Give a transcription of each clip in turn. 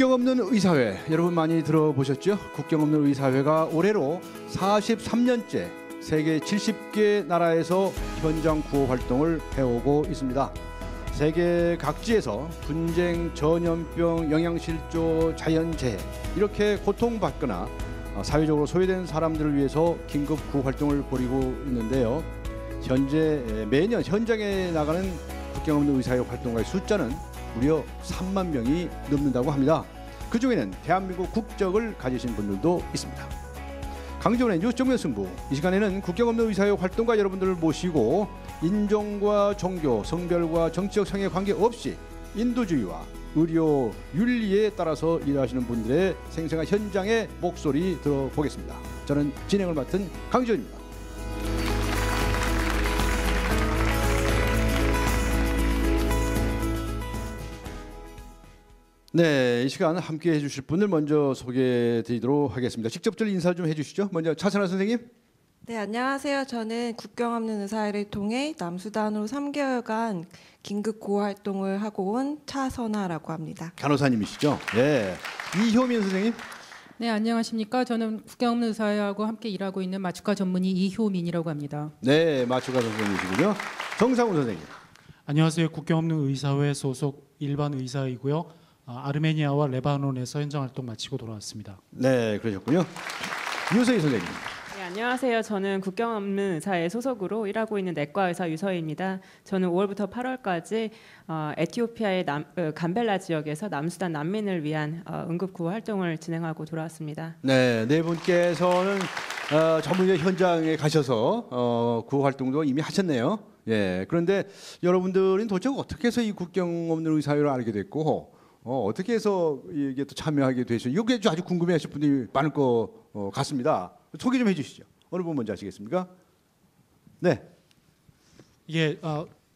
국경 없는 의사회 여러분 많이 들어보셨죠? 국경 없는 의사회가 올해로 43년째 세계 70개 나라에서 현장 구호 활동을 해오고 있습니다. 세계 각지에서 분쟁, 전염병, 영양실조, 자연재해 이렇게 고통받거나 사회적으로 소외된 사람들을 위해서 긴급 구호 활동을 벌이고 있는데요. 현재 매년 현장에 나가는 국경 없는 의사회 활동가의 숫자는 무려 3만 명이 넘는다고 합니다. 그중에는 대한민국 국적을 가지신 분들도 있습니다. 강정원의 뉴스 정면 승부, 이 시간에는 국경 없는 의사회 활동가 여러분들을 모시고 인종과 종교, 성별과 정치적 성에 관계없이 인도주의와 의료 윤리에 따라서 일하시는 분들의 생생한 현장의 목소리 들어보겠습니다. 저는 진행을 맡은 강정원입니다. 네, 이 시간 함께 해주실 분을 먼저 소개해드리도록 하겠습니다. 직접적으로 인사 좀 해주시죠. 먼저 차선아 선생님. 네, 안녕하세요. 저는 국경 없는 의사회를 통해 남수단으로 3개월간 긴급 구호 활동을 하고 온 차선아라고 합니다. 간호사님이시죠? 예. 이효민 선생님. 네, 안녕하십니까. 저는 국경 없는 의사회하고 함께 일하고 있는 마취과 전문의 이효민이라고 합니다. 네, 마취과 선생님이시고요. 정상훈 선생님. 안녕하세요. 국경 없는 의사회 소속 일반 의사이고요. 아르메니아와 레바논에서 현장 활동 마치고 돌아왔습니다. 네, 그러셨군요. 유서희 선생님. 네, 안녕하세요. 저는 국경 없는 의사회 소속으로 일하고 있는 내과 의사 유서희입니다. 저는 5월부터 8월까지 에티오피아의 감벨라 지역에서 남수단 난민을 위한 응급구호 활동을 진행하고 돌아왔습니다. 네, 네 분께서는 전문의 현장에 가셔서 구호 활동도 이미 하셨네요. 예, 그런데 여러분들은 도대체 어떻게 해서 이 국경 없는 의사회를 알게 됐고 어떻게 해서 이게 또 참여하게 되셨어요? 이게 아주 궁금해하실 분들이 많을 것 같습니다. 소개 좀 해주시죠. 어느 분 먼저 하시겠습니까? 네. 이게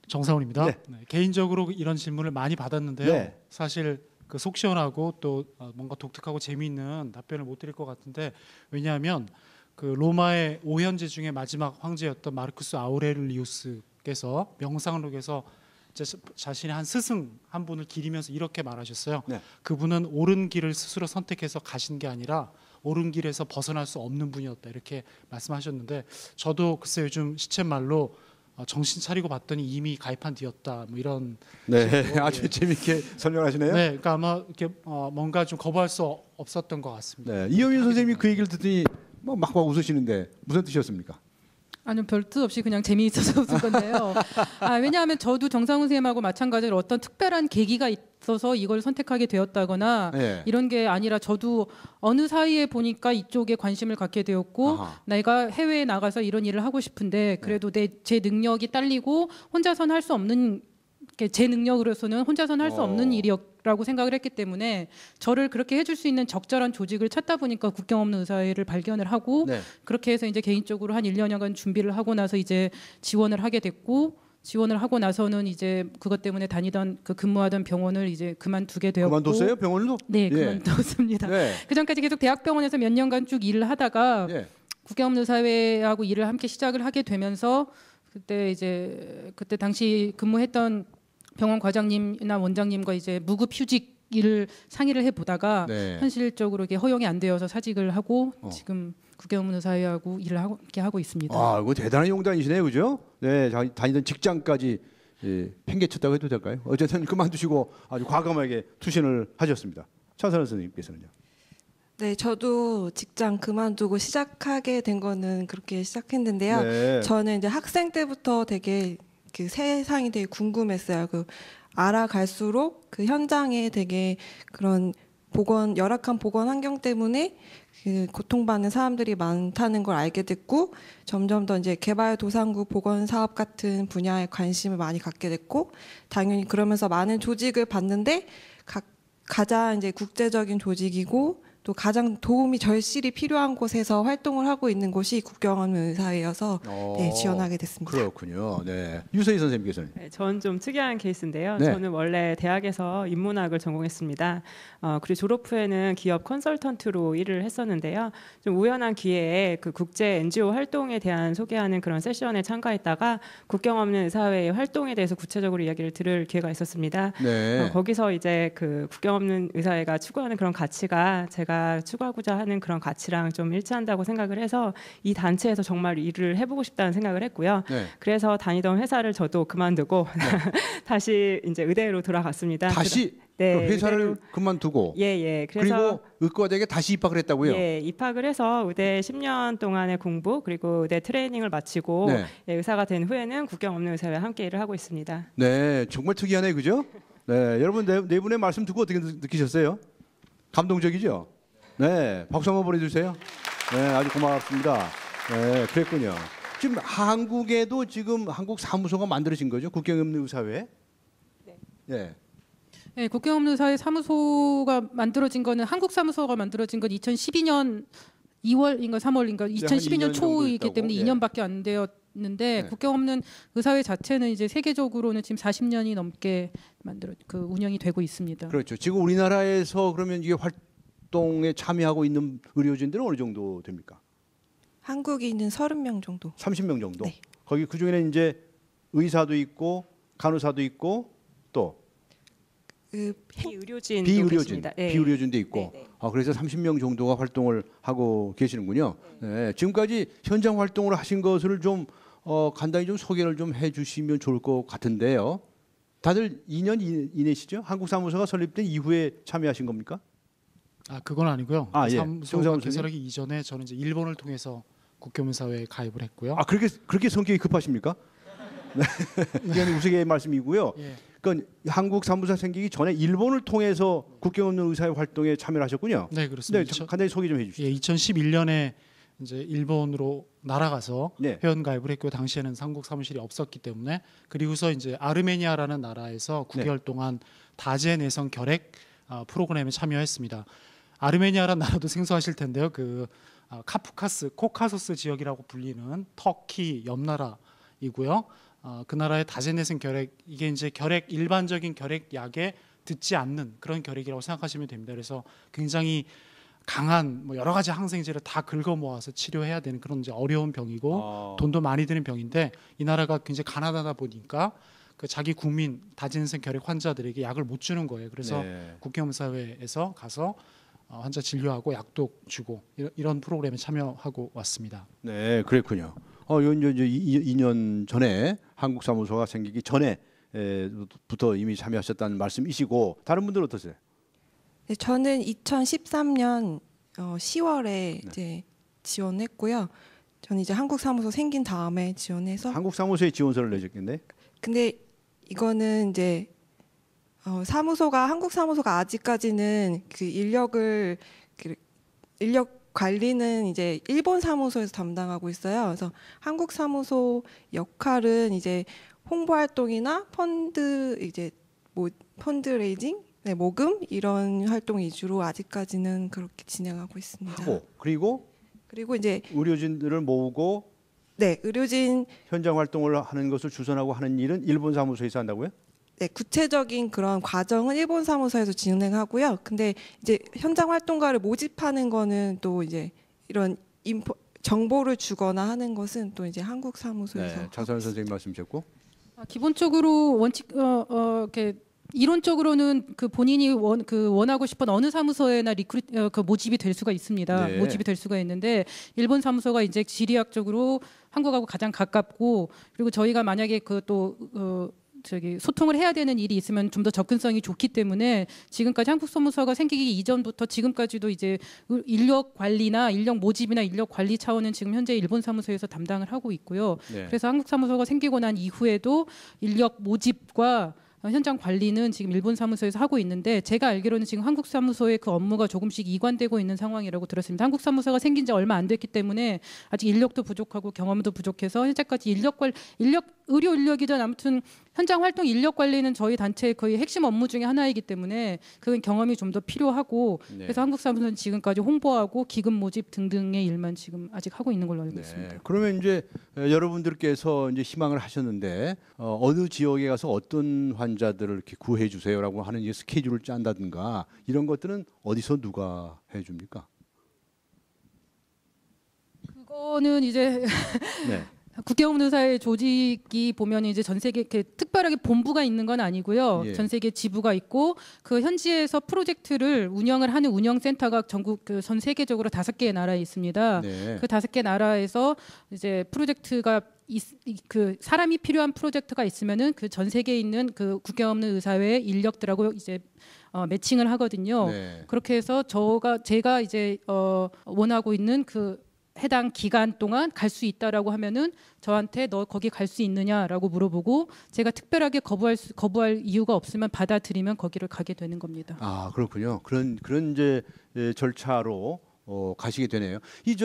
정사훈입니다. 네. 네, 개인적으로 이런 질문을 많이 받았는데요. 네. 사실 그 속 시원하고 또 뭔가 독특하고 재미있는 답변을 못 드릴 것 같은데, 왜냐하면 그 로마의 오현제 중에 마지막 황제였던 마르쿠스 아우렐리우스께서 명상록에서 자신의 한 스승 한 분을 기리면서 이렇게 말하셨어요. 네. 그분은 옳은 길을 스스로 선택해서 가신 게 아니라 옳은 길에서 벗어날 수 없는 분이었다, 이렇게 말씀하셨는데, 저도 글쎄 요즘 시쳇말로 정신 차리고 봤더니 이미 가입한 뒤였다, 뭐 이런. 네, 식으로, 아주 예. 재미있게 설명하시네요. 네, 그러니까 아마 이렇게 뭔가 좀 거부할 수 없었던 것 같습니다. 네, 이효민 선생님이 그 얘기를 듣더니 막 웃으시는데 무슨 뜻이었습니까? 아니요, 별 뜻 없이 그냥 재미있어서 웃은 건데요. 왜냐하면 저도 정상훈 선생님하고 마찬가지로 어떤 특별한 계기가 있어서 이걸 선택하게 되었다거나 네. 이런 게 아니라, 저도 어느 사이에 보니까 이쪽에 관심을 갖게 되었고, 아하. 내가 해외에 나가서 이런 일을 하고 싶은데 그래도 제 능력이 딸리고 혼자서는 할 수 없는, 제 능력으로서는 혼자서는 할 수 없는 일이라고 생각을 했기 때문에 저를 그렇게 해줄 수 있는 적절한 조직을 찾다 보니까 국경 없는 의사회를 발견을 하고, 네. 그렇게 해서 이제 개인적으로 한 1년여간 준비를 하고 나서 이제 지원을 하게 됐고, 지원을 하고 나서는 이제 그것 때문에 다니던 근무하던 병원을 이제 그만두게 되었고. 그만뒀어요? 병원도? 네, 예. 그만뒀습니다. 네. 그전까지 계속 대학병원에서 몇 년간 쭉 일을 하다가 예. 국경 없는 의사회하고 일을 함께 시작을 하게 되면서, 그때 당시 근무했던 병원 과장님이나 원장님과 이제 무급 휴직 일을 상의를 해보다가 네. 현실적으로 이게 허용이 안 되어서 사직을 하고 지금 국경 없는 의사회하고 일을 함께 하고 있습니다. 아, 이거 대단한 용단이시네요, 그죠? 네, 다니던 직장까지 팽개쳤다고 해도 될까요? 어쨌든 그만두시고 아주 과감하게 투신을 하셨습니다. 차선아 선생님께서는요? 네, 저도 직장 그만두고 시작하게 된 거는 그렇게 시작했는데요. 네. 저는 이제 학생 때부터 되게 그 세상이 되게 궁금했어요. 알아갈수록 그 현장에 되게 그런 열악한 보건 환경 때문에 그 고통받는 사람들이 많다는 걸 알게 됐고, 점점 더 이제 개발도상국 보건 사업 같은 분야에 관심을 많이 갖게 됐고, 당연히 그러면서 많은 조직을 봤는데 가장 이제 국제적인 조직이고 또 가장 도움이 절실히 필요한 곳에서 활동을 하고 있는 곳이 국경없는 의사회여서 네, 지원하게 됐습니다. 그렇군요. 네. 유서희 선생님께서는. 네, 저는 좀 특이한 케이스인데요. 네. 저는 원래 대학에서 인문학을 전공했습니다. 그리고 졸업 후에는 기업 컨설턴트로 일을 했었는데요. 좀 우연한 기회에 그 국제 NGO 활동에 대한 소개하는 그런 세션에 참가했다가 국경 없는 의사회의 활동에 대해서 구체적으로 이야기를 들을 기회가 있었습니다. 네. 거기서 이제 그 국경 없는 의사회가 추구하는 그런 가치가 제가 추구하고자 하는 그런 가치랑 좀 일치한다고 생각을 해서 이 단체에서 정말 일을 해보고 싶다는 생각을 했고요. 네. 그래서 다니던 회사를 저도 그만두고 다시 이제 의대로 돌아갔습니다. 다시 네, 그 회사를 의대로- 그만두고 예. 그리고 그래서 의과대학에 다시 입학을 했다고요? 예, 입학을 해서 의대 10년 동안의 공부 그리고 의대 트레이닝을 마치고 네. 예, 의사가 된 후에는 국경 없는 의사회와 함께 일을 하고 있습니다. 네, 정말 특이하네, 그죠? 네, 여러분 네 분의 말씀 듣고 어떻게 느끼셨어요? 감동적이죠? 네, 박수 한번 보내주세요. 네, 아주 고맙습니다. 네, 그랬군요. 지금 한국에도 지금 한국 사무소가 만들어진 거죠? 국경 없는 의사회? 네. 네. 네, 국경 없는 의사회 사무소가 만들어진 거는 한국 사무소가 만들어진 건 2012년 2월인가 3월인가 한 2012년 2년 정도 초이기 있다고? 때문에 예. 2년밖에 안 되었는데 네. 국경 없는 의사회 자체는 이제 세계적으로는 지금 40년이 넘게 운영이 되고 있습니다. 그렇죠. 지금 우리나라에서 그러면 이게 활동에 참여하고 있는 의료진들은 어느 정도 됩니까? 한국에 있는 30명 정도. 30명 정도. 네. 거기 그 중에는 이제 의사도 있고 간호사도 있고 또 비의료진도 있고. 네. 그래서 30명 정도가 활동을 하고 계시는군요. 네. 지금까지 현장 활동을 하신 것을 좀 간단히 좀 소개를 좀 해주시면 좋을 것 같은데요. 다들 2년 이내시죠? 한국 사무소가 설립된 이후에 참여하신 겁니까? 그건 아니고요. 아, 예. 사무소가 정상훈 개설하기 이전에 저는 이제 일본을 통해서 국경의사회에 가입을 했고요. 그렇게 성격이 급하십니까? 네. 그냥 우스개의 말씀이고요. 예. 그러니까 한국 사무소 생기기 전에 일본을 통해서 국경 없는 의사회 활동에 참여를 하셨군요. 네, 그렇습니다. 네, 간단히 소개 좀 해주시죠. 예, 2011년에 이제 일본으로 날아가서 네. 회원 가입을 했고 당시에는 한국 사무실이 없었기 때문에 그리고서 이제 아르메니아라는 나라에서 9개월 동안 다재 내성 결핵 프로그램에 참여했습니다. 아르메니아라는 나라도 생소하실 텐데요. 카프카스, 코카소스 지역이라고 불리는 터키 옆 나라이고요. 그 나라의 다재 내성 결핵 이게 이제 일반적인 결핵 약에 듣지 않는 그런 결핵이라고 생각하시면 됩니다. 그래서 굉장히 강한 여러 가지 항생제를 다 긁어 모아서 치료해야 되는 그런 이제 어려운 병이고 돈도 많이 드는 병인데 이 나라가 굉장히 가난하다 보니까 그 자기 국민 다진성 결핵 환자들에게 약을 못 주는 거예요. 그래서 네. 국경의사회에서 가서 환자 진료하고 약도 주고 이런 프로그램에 참여하고 왔습니다. 네, 그랬군요. 이제 2년 전에 한국 사무소가 생기기 전에부터 이미 참여하셨다는 말씀이시고 다른 분들은 어떠세요? 네, 저는 2013년 10월에 이제 지원했고요. 저는 이제 한국 사무소 생긴 다음에 지원해서 한국 사무소에 지원서를 내셨겠네. 근데 이거는 이제 한국 사무소가 아직까지는 그 인력 관리는 이제 일본 사무소에서 담당하고 있어요. 그래서 한국 사무소 역할은 이제 홍보 활동이나 펀드레이징, 네, 모금 이런 활동 위주로 아직까지는 그렇게 진행하고 있습니다. 그리고 이제 의료진들을 모으고 네, 의료진 현장 활동을 하는 것을 주선하고 하는 일은 일본 사무소에서 한다고요? 네, 구체적인 그런 과정은 일본 사무소에서 진행하고요. 근데 이제 현장 활동가를 모집하는 거는 또 이제 이런 정보를 주거나 하는 것은 또 이제 한국 사무소에서. 네, 장선현 선생님 말씀이셨고. 기본적으로 이렇게 이론적으로는 그 본인이 원하고 싶은 어느 사무소에나 모집이 될 수가 있습니다. 네. 모집이 될 수가 있는데 일본 사무소가 이제 지리학적으로 한국하고 가장 가깝고 그리고 저희가 만약에 소통을 해야 되는 일이 있으면 좀 더 접근성이 좋기 때문에 지금까지 한국 사무소가 생기기 이전부터 지금까지도 이제 인력 관리나 인력 모집이나 인력 관리 차원은 지금 현재 일본 사무소에서 담당을 하고 있고요. 네. 그래서 한국 사무소가 생기고 난 이후에도 인력 모집과 현장 관리는 지금 일본 사무소에서 하고 있는데 제가 알기로는 지금 한국 사무소의 그 업무가 조금씩 이관되고 있는 상황이라고 들었습니다. 한국 사무소가 생긴 지 얼마 안 됐기 때문에 아직 인력도 부족하고 경험도 부족해서 현재까지 인력 의료 인력이든 아무튼 현장 활동 인력 관리는 저희 단체의 거의 핵심 업무 중에 하나이기 때문에 그건 경험이 좀 더 필요하고 네. 그래서 한국사무소는 지금까지 홍보하고 기금 모집 등등의 일만 지금 아직 하고 있는 걸로 알고 있습니다. 그러면 이제 여러분들께서 이제 희망을 하셨는데 어느 지역에 가서 어떤 환자들을 이렇게 구해 주세요라고 하는 이제 스케줄을 짠다든가 이런 것들은 어디서 누가 해줍니까? 그거는 이제 네. 국경의사의 조직이 보면 이제 전 세계 이렇게 특별하게 본부가 있는 건 아니고요. 예. 전 세계 지부가 있고 그 현지에서 프로젝트를 운영을 하는 운영센터가 전국 그 전 세계적으로 5개의 나라에 있습니다. 네. 그 5개 나라에서 이제 프로젝트가 그 사람이 필요한 프로젝트가 있으면은 그 전 세계에 있는 그 국경 없는 의사회 인력들하고 이제 매칭을 하거든요. 네. 그렇게 해서 제가 이제 원하고 있는 그 해당 기간 동안 갈 수 있다라고 하면은 저한테 너 거기 갈 수 있느냐라고 물어보고 제가 특별하게 거부할 이유가 없으면 받아들이면 거기를 가게 되는 겁니다. 아 그렇군요. 그런 이제 절차로 가시게 되네요. 이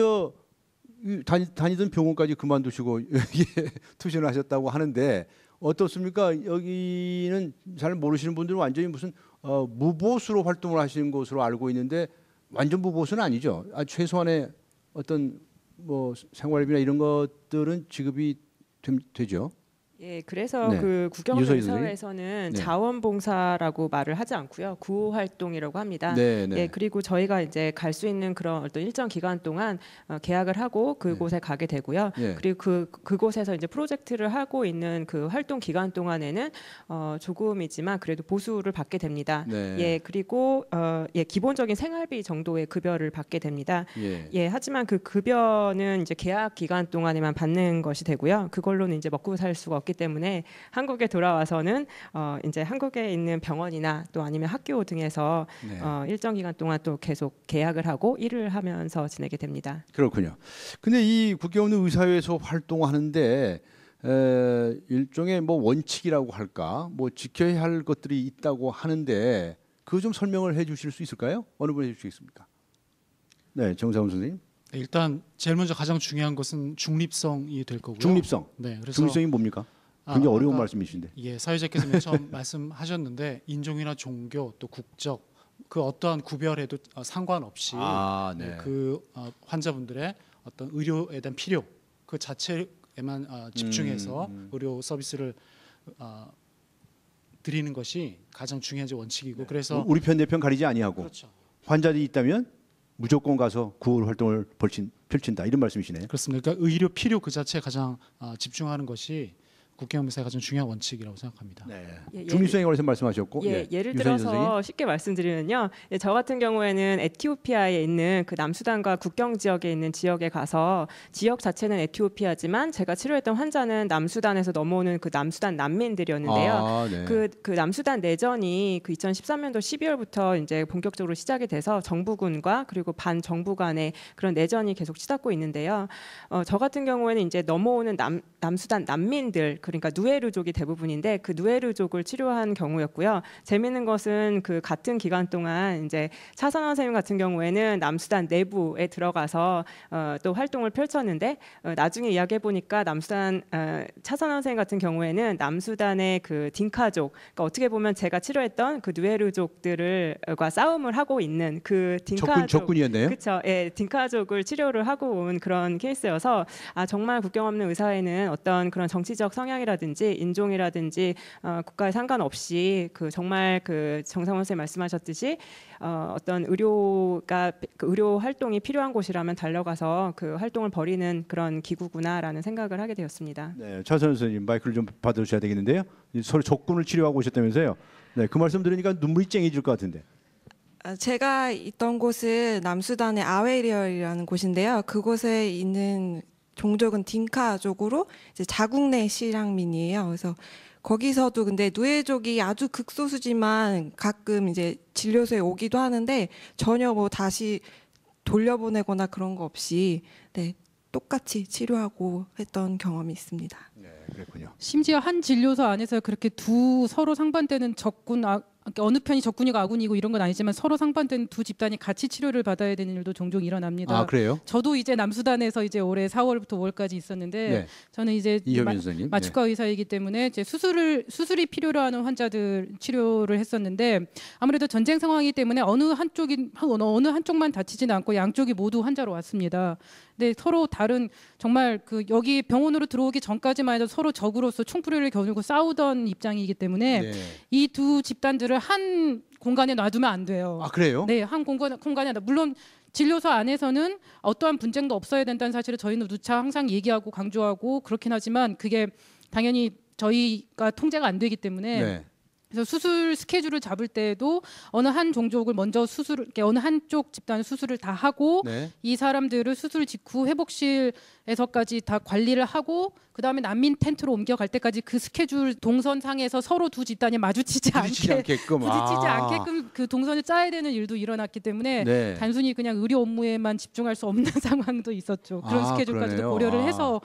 다니던 병원까지 그만두시고 여기에 투신을 하셨다고 하는데 어떻습니까? 여기는 잘 모르시는 분들은 완전히 무슨 무보수로 활동을 하시는 것으로 알고 있는데 완전 무보수는 아니죠. 최소한의 어떤 뭐 생활비나 이런 것들은 지급이 되죠. 예, 그래서 네. 그 유서희 국경의사회에서는 네. 자원봉사라고 말을 하지 않고요, 구호활동이라고 합니다. 네, 네. 예, 그리고 저희가 이제 갈 수 있는 그런 어떤 일정 기간 동안 계약을 하고 그곳에 가게 되고요. 네. 그리고 그곳에서 이제 프로젝트를 하고 있는 그 활동 기간 동안에는 조금이지만 그래도 보수를 받게 됩니다. 네. 예, 그리고 기본적인 생활비 정도의 급여를 받게 됩니다. 예. 예, 하지만 그 급여는 이제 계약 기간 동안에만 받는 것이 되고요. 그걸로는 이제 먹고 살 수가 없기 때문에 한국에 돌아와서는 이제 한국에 있는 병원이나 또 아니면 학교 등에서 네. 일정 기간 동안 또 계속 계약을 하고 일을 하면서 지내게 됩니다. 그렇군요. 근데 이 국경 없는 의사회에서 활동하는데 일종의 뭐 원칙이라고 할까, 뭐 지켜야 할 것들이 있다고 하는데 그거 좀 설명을 해주실 수 있을까요? 어느 분이 해주시겠습니까? 네, 정상훈 선생님. 일단 제일 먼저 가장 중요한 것은 중립성이 될 거고요. 중립성. 네, 그래서 중립성이 뭡니까? 굉장히 어려운 아까 말씀이신데. 예, 사회자께서 맨 처음 말씀하셨는데 인종이나 종교 또 국적 그 어떠한 구별에도 상관없이 네. 그 환자분들의 어떤 의료에 대한 필요 그 자체에만 집중해서 의료 서비스를 드리는 것이 가장 중요한 원칙이고 그래서 우리 편 내 편 가리지 아니하고 그렇죠. 환자들이 있다면 무조건 가서 구호 활동을 펼친다 이런 말씀이시네요. 그렇습니다. 그러니까 의료 필요 그 자체에 가장 집중하는 것이 국경의사의 가장 중요한 원칙이라고 생각합니다. 네. 예, 중립성에 관해서 말씀하셨고, 예를 유선희 들어서 선생님. 쉽게 말씀드리면요, 저 같은 경우에는 에티오피아에 있는 그 남수단과 국경 지역에 있는 지역에 가서 지역 자체는 에티오피아지만 제가 치료했던 환자는 남수단에서 넘어오는 그 남수단 난민들이었는데요. 네. 그 남수단 내전이 그 2013년도 12월부터 이제 본격적으로 시작이 돼서 정부군과 그리고 반정부 간의 그런 내전이 계속 치닫고 있는데요. 저 같은 경우에는 이제 넘어오는 남수단 난민들, 그러니까 누에르족이 대부분인데 그 누에르족을 치료한 경우였고요. 재미있는 것은 그 같은 기간 동안 이제 차선원 선생님 같은 경우에는 남수단 내부에 들어가서 또 활동을 펼쳤는데 나중에 이야기해 보니까 남수단 차선원 선생님 같은 경우에는 남수단의 그 딩카족, 그러니까 어떻게 보면 제가 치료했던 그 누에르족들과 싸움을 하고 있는 그 딩카족 적군이었네요. 그렇죠. 예, 딩카족을 치료를 하고 온 그런 케이스여서 정말 국경 없는 의사회는 어떤 그런 정치적 성향이라든지 인종이라든지 국가에 상관없이 그 정말 그 정상원 선생님 말씀하셨듯이 어떤 의료가 그 의료 활동이 필요한 곳이라면 달려가서 그 활동을 벌이는 그런 기구구나라는 생각을 하게 되었습니다. 네, 차선 선생님 마이크를 좀 받으셔야 되겠는데요. 서로 적군을 치료하고 오셨다면서요. 네, 그 말씀 들으니까 눈물이 쨍해질 것 같은데. 제가 있던 곳은 남수단의 아웨리얼이라는 곳인데요. 그곳에 있는 종족은 딩카족으로 이제 자국 내 실향민이에요. 그래서 거기서도 근데 누에족이 아주 극소수지만 가끔 이제 진료소에 오기도 하는데 전혀 뭐 다시 돌려보내거나 그런 거 없이 똑같이 치료하고 했던 경험이 있습니다. 네, 그랬군요. 심지어 한 진료소 안에서 그렇게 두 서로 상반되는 적군 그러니까 어느 편이 적군이고 아군이고 이런 건 아니지만 서로 상반된 두 집단이 같이 치료를 받아야 되는 일도 종종 일어납니다. 아, 그래요? 저도 이제 남수단에서 이제 올해 4월부터 5월까지 있었는데 네. 저는 이제 이효민 선생님. 마취과 의사이기 때문에 이제 수술이 필요로 하는 환자들 치료를 했었는데 아무래도 전쟁 상황이기 때문에 어느 한쪽만 다치지는 않고 양쪽이 모두 환자로 왔습니다. 근데 서로 다른 정말 그 여기 병원으로 들어오기 전까지만 해도 서로 적으로서 총풀이를 겨누고 싸우던 입장이기 때문에 네. 이 두 집단들을 한 공간에 놔두면 안 돼요. 아, 그래요? 네, 한 공간에 물론 진료소 안에서는 어떠한 분쟁도 없어야 된다는 사실을 저희는 누차 항상 얘기하고 강조하고 그렇긴 하지만 그게 당연히 저희가 통제가 안 되기 때문에 네. 그래서 수술 스케줄을 잡을 때에도 어느 한 종족을 먼저 어느 한쪽 집단 수술을 다 하고 네. 이 사람들을 수술 직후 회복실에서까지 다 관리를 하고 그 다음에 난민 텐트로 옮겨갈 때까지 그 스케줄 동선상에서 서로 두 집단이 마주치지 부딪히지 않게끔. 부딪히지 않게끔 그 동선을 짜야 되는 일도 일어났기 때문에 네. 단순히 그냥 의료 업무에만 집중할 수 없는 상황도 있었죠. 그런 아, 스케줄까지도 그러네요.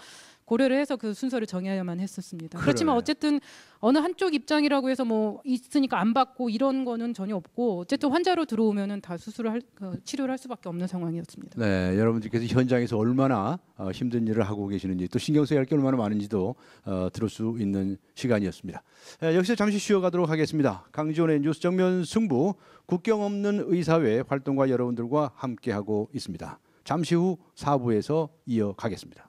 고려를 해서 그 순서를 정해야만 했었습니다. 그렇지만 그러네. 어쨌든 어느 한쪽 입장이라고 해서 뭐 있으니까 안 받고 이런 거는 전혀 없고 어쨌든 환자로 들어오면은 다 치료를 할 수밖에 없는 상황이었습니다. 네, 여러분들께서 현장에서 얼마나 힘든 일을 하고 계시는지 또 신경 써야 할 게 얼마나 많은지도 들을 수 있는 시간이었습니다. 여기서 잠시 쉬어가도록 하겠습니다. 강지원의 뉴스 정면 승부 국경 없는 의사회 활동과 여러분들과 함께하고 있습니다. 잠시 후 4부에서 이어가겠습니다.